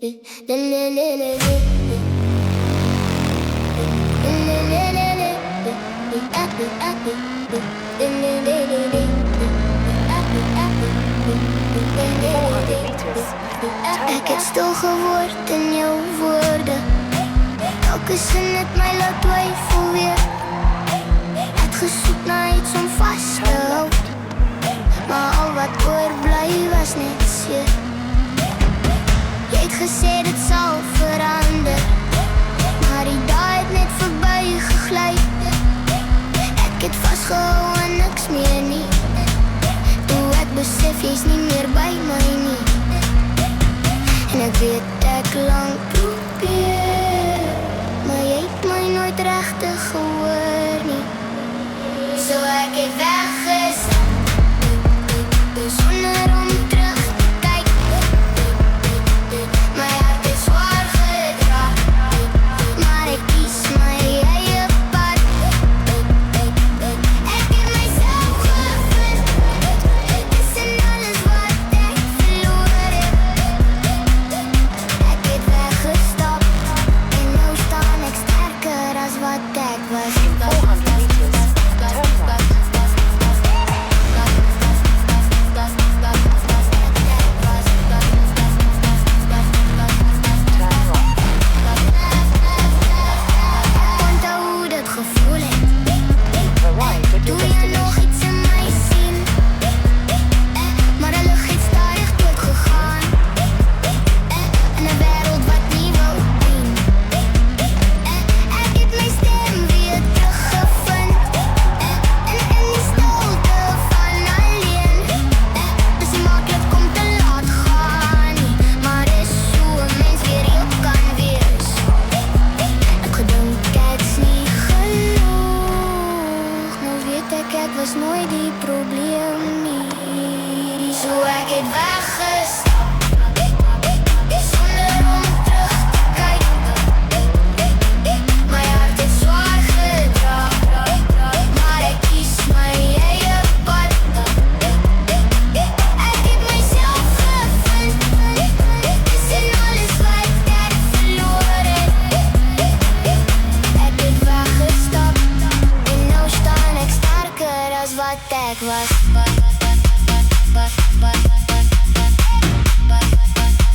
Ik heb stil geword in jouw woorden. Elke zin het mij laat twijfel weer. Het gesoek naar iets om vast te houden, maar al wat oorbly was net seer. Jy het gesê dit sal verander, maar die dag het net verby gegly. Ek het vasgehou en niks meer nie. Toe ek besef jy's nie meer by my nie. En ek weet ek lang probeer, maar jy het my nooit regtig gehoor nie. So ek het weggestap sonder om terug te kyk. My hart is zwaar gedra, maar ek kies my eie pad. Ek het myself gevind tussen alles wat ek verloor het. Ek het weggestap en nou staan ek sterker as wat ek was. 400 meters, turn right. Ek was nooit die probleem nie. So ek het weggestap sonder om terug te kyk. My hart het zwaar gedra, maar ek kies my eie pad. Ek het myself gevind tussen alles wat ek verloor het. Ek het weggestap en nou staan ek sterker as wat ek was.